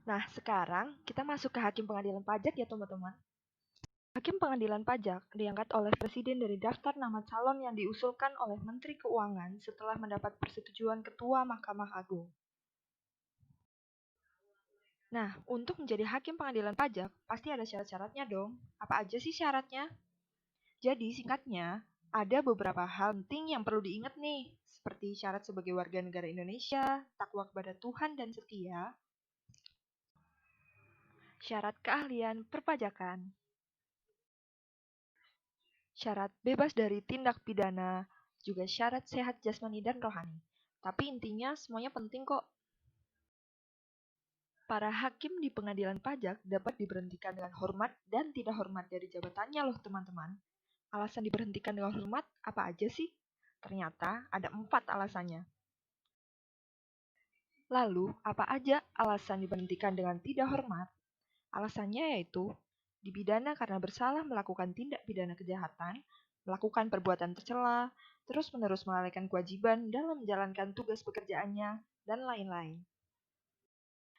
Nah, sekarang kita masuk ke Hakim Pengadilan Pajak ya teman-teman. Hakim Pengadilan Pajak diangkat oleh Presiden dari daftar nama calon yang diusulkan oleh Menteri Keuangan setelah mendapat persetujuan Ketua Mahkamah Agung. Nah, untuk menjadi Hakim Pengadilan Pajak, pasti ada syarat-syaratnya dong. Apa aja sih syaratnya? Jadi, singkatnya, ada beberapa hal penting yang perlu diingat nih, seperti syarat sebagai warga negara Indonesia, takwa kepada Tuhan dan setia, syarat keahlian perpajakan, syarat bebas dari tindak pidana, juga syarat sehat jasmani dan rohani. Tapi intinya semuanya penting kok. Para hakim di pengadilan pajak dapat diberhentikan dengan hormat dan tidak hormat dari jabatannya loh teman-teman. Alasan diberhentikan dengan hormat apa aja sih? Ternyata ada 4 alasannya. Lalu, apa aja alasan diberhentikan dengan tidak hormat? Alasannya yaitu dipidana karena bersalah melakukan tindak pidana kejahatan, melakukan perbuatan tercela, terus-menerus melalaikan kewajiban dalam menjalankan tugas pekerjaannya, dan lain-lain.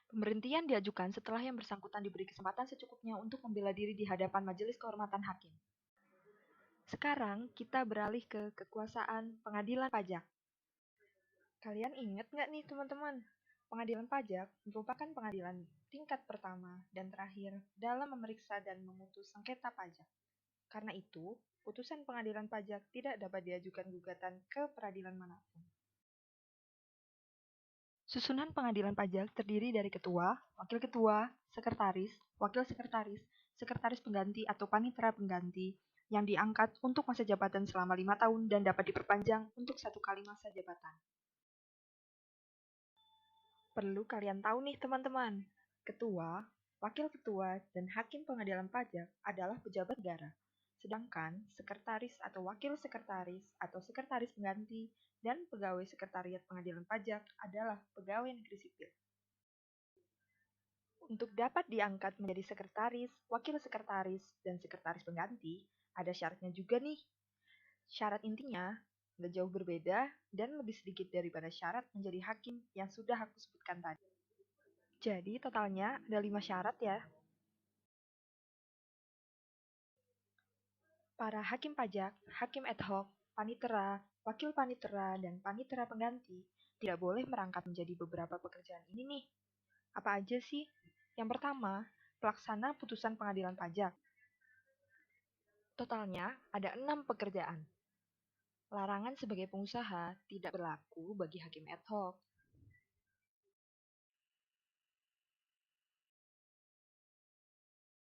Pemberhentian diajukan setelah yang bersangkutan diberi kesempatan secukupnya untuk membela diri di hadapan Majelis Kehormatan Hakim. Sekarang kita beralih ke kekuasaan pengadilan pajak. Kalian ingat nggak nih teman-teman? Pengadilan pajak merupakan pengadilan tingkat pertama dan terakhir dalam memeriksa dan memutus sengketa pajak. Karena itu, putusan pengadilan pajak tidak dapat diajukan gugatan ke peradilan manapun. Susunan pengadilan pajak terdiri dari ketua, wakil ketua, sekretaris, wakil sekretaris, sekretaris pengganti atau panitera pengganti yang diangkat untuk masa jabatan selama 5 tahun dan dapat diperpanjang untuk 1 kali masa jabatan. Perlu kalian tahu nih teman-teman, ketua, wakil ketua, dan hakim pengadilan pajak adalah pejabat negara. Sedangkan sekretaris atau wakil sekretaris atau sekretaris pengganti dan pegawai sekretariat pengadilan pajak adalah pegawai negeri sipil. Untuk dapat diangkat menjadi sekretaris, wakil sekretaris, dan sekretaris pengganti, ada syaratnya juga nih. Syarat intinya nggak jauh berbeda dan lebih sedikit daripada syarat menjadi hakim yang sudah aku sebutkan tadi. Jadi totalnya ada 5 syarat ya. Para hakim pajak, hakim ad hoc, panitera, wakil panitera, dan panitera pengganti tidak boleh merangkap menjadi beberapa pekerjaan ini nih. Apa aja sih? Yang pertama, pelaksana putusan pengadilan pajak. Totalnya ada 6 pekerjaan. Larangan sebagai pengusaha tidak berlaku bagi hakim ad hoc.